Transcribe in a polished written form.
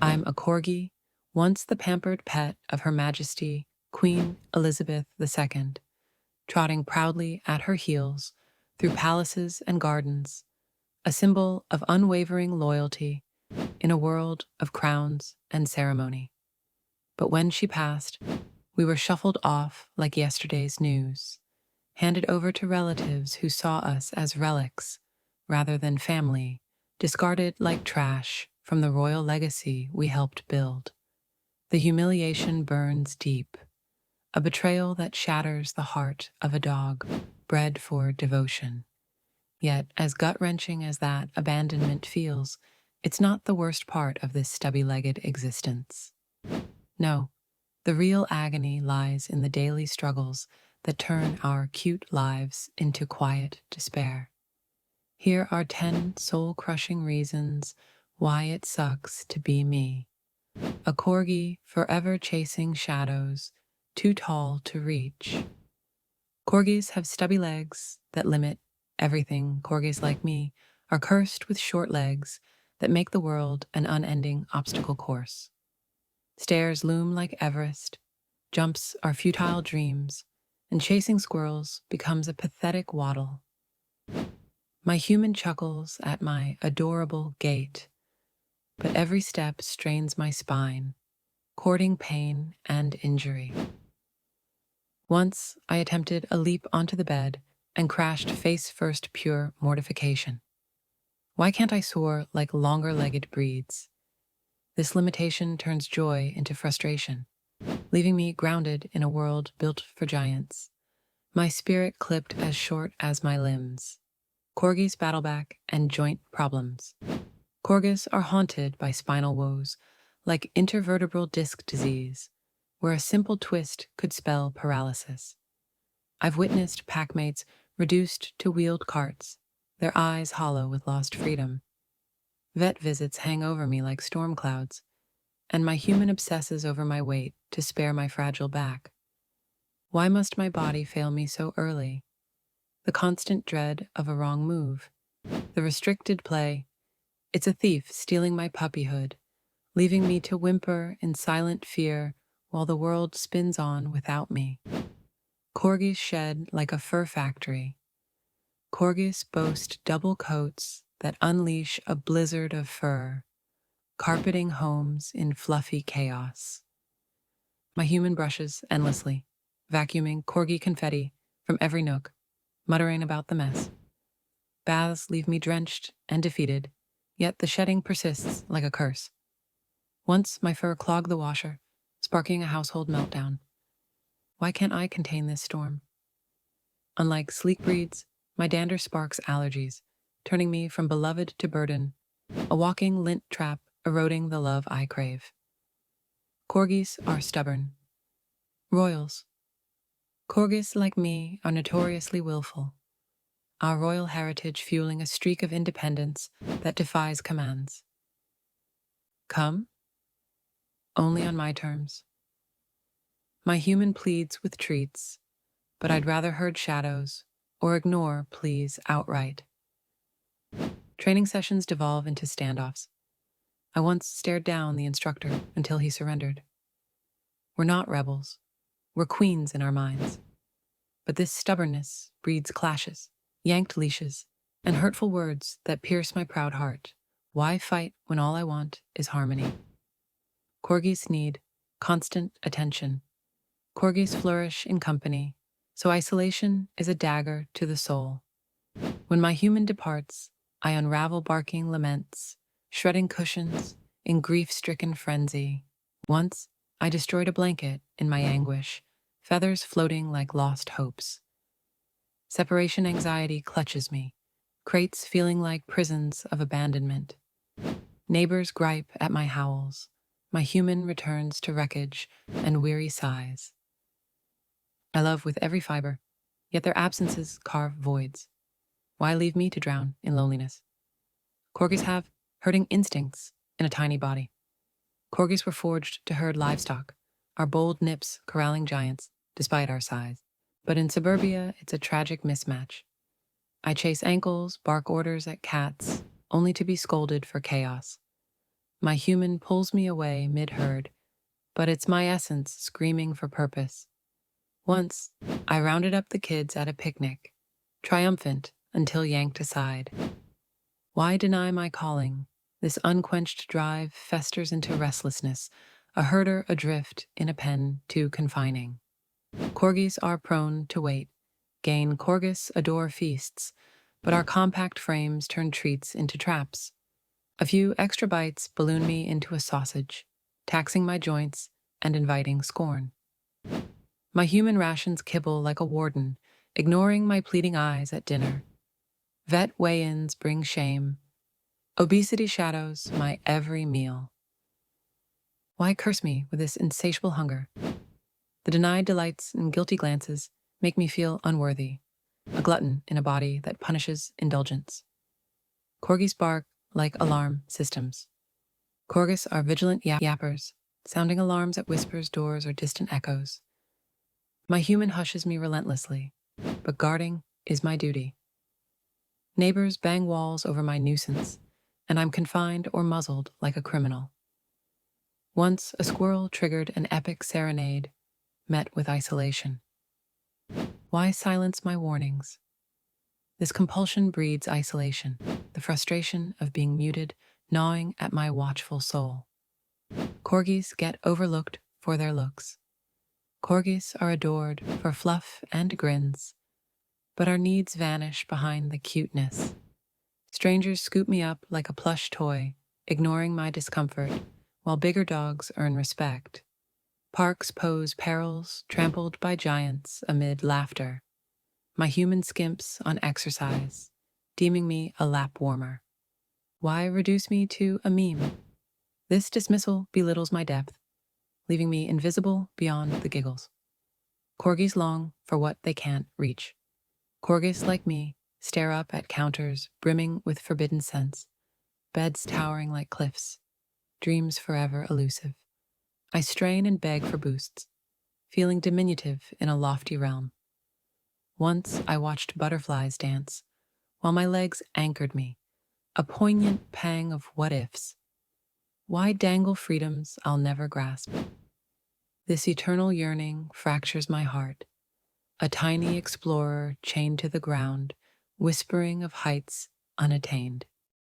I'm a Corgi, once the pampered pet of Her Majesty Queen Elizabeth II, trotting proudly at her heels through palaces and gardens, a symbol of unwavering loyalty in a world of crowns and ceremony. But when she passed, we were shuffled off like yesterday's news, handed over to relatives who saw us as relics rather than family, discarded like trash from the royal legacy we helped build. The humiliation burns deep, a betrayal that shatters the heart of a dog bred for devotion. Yet, as gut-wrenching as that abandonment feels, it's not the worst part of this stubby-legged existence. No, the real agony lies in the daily struggles that turn our cute lives into quiet despair. Here are 10 soul-crushing reasons why it sucks to be me. A corgi forever chasing shadows, too tall to reach. Corgis have stubby legs that limit everything. Corgis like me are cursed with short legs that make the world an unending obstacle course. Stairs loom like Everest, jumps are futile dreams, and chasing squirrels becomes a pathetic waddle. My human chuckles at my adorable gait, but every step strains my spine, courting pain and injury. Once I attempted a leap onto the bed and crashed face first, pure mortification. Why can't I soar like longer-legged breeds? This limitation turns joy into frustration, leaving me grounded in a world built for giants. My spirit clipped as short as my limbs. Corgis battle back and joint problems. Corgis are haunted by spinal woes, like intervertebral disc disease, where a simple twist could spell paralysis. I've witnessed packmates reduced to wheeled carts, their eyes hollow with lost freedom. Vet visits hang over me like storm clouds, and my human obsesses over my weight to spare my fragile back. Why must my body fail me so early? The constant dread of a wrong move, the restricted play, it's a thief stealing my puppyhood, leaving me to whimper in silent fear while the world spins on without me. Corgis shed like a fur factory. Corgis boast double coats that unleash a blizzard of fur, carpeting homes in fluffy chaos. My human brushes endlessly, vacuuming corgi confetti from every nook, muttering about the mess. Baths leave me drenched and defeated, yet the shedding persists like a curse. Once my fur clogged the washer, sparking a household meltdown. Why can't I contain this storm? Unlike sleek breeds, my dander sparks allergies, turning me from beloved to burden, a walking lint trap eroding the love I crave. Corgis are stubborn. Royals. Corgis like me are notoriously willful, our royal heritage fueling a streak of independence that defies commands. Come? Only on my terms. My human pleads with treats, but I'd rather herd shadows or ignore pleas outright. Training sessions devolve into standoffs. I once stared down the instructor until he surrendered. We're not rebels. We're queens in our minds. But this stubbornness breeds clashes, yanked leashes, and hurtful words that pierce my proud heart. Why fight when all I want is harmony? Corgis need constant attention. Corgis flourish in company, so isolation is a dagger to the soul. When my human departs, I unravel barking laments, shredding cushions in grief-stricken frenzy. Once, I destroyed a blanket in my anguish, feathers floating like lost hopes. Separation anxiety clutches me, crates feeling like prisons of abandonment. Neighbors gripe at my howls. My human returns to wreckage and weary sighs. I love with every fiber, yet their absences carve voids. Why leave me to drown in loneliness? Corgis have herding instincts in a tiny body. Corgis were forged to herd livestock, our bold nips corralling giants, despite our size. But in suburbia, it's a tragic mismatch. I chase ankles, bark orders at cats, only to be scolded for chaos. My human pulls me away mid-herd, but it's my essence screaming for purpose. Once, I rounded up the kids at a picnic, triumphant until yanked aside. Why deny my calling? This unquenched drive festers into restlessness, a herder adrift in a pen too confining. Corgis are prone to wait. Gain Corgis adore feasts, but our compact frames turn treats into traps. A few extra bites balloon me into a sausage, taxing my joints and inviting scorn. My human rations kibble like a warden, ignoring my pleading eyes at dinner. Vet weigh-ins bring shame. Obesity shadows my every meal. Why curse me with this insatiable hunger? The denied delights and guilty glances make me feel unworthy, a glutton in a body that punishes indulgence. Corgis bark like alarm systems. Corgis are vigilant yappers, sounding alarms at whispers, doors, or distant echoes. My human hushes me relentlessly, but guarding is my duty. Neighbors bang walls over my nuisance, and I'm confined or muzzled like a criminal. Once a squirrel triggered an epic serenade, met with isolation. Why silence my warnings? This compulsion breeds isolation, the frustration of being muted, gnawing at my watchful soul. Corgis get overlooked for their looks. Corgis are adored for fluff and grins, but our needs vanish behind the cuteness. Strangers scoop me up like a plush toy, ignoring my discomfort, while bigger dogs earn respect. Parks pose perils trampled by giants amid laughter. My human skimps on exercise, deeming me a lap warmer. Why reduce me to a meme? This dismissal belittles my depth, leaving me invisible beyond the giggles. Corgis long for what they can't reach. Corgis, like me, stare up at counters brimming with forbidden scents, beds towering like cliffs, dreams forever elusive. I strain and beg for boosts, feeling diminutive in a lofty realm. Once I watched butterflies dance, while my legs anchored me, a poignant pang of what-ifs. Why dangle freedoms I'll never grasp? This eternal yearning fractures my heart, a tiny explorer chained to the ground, whispering of heights unattained.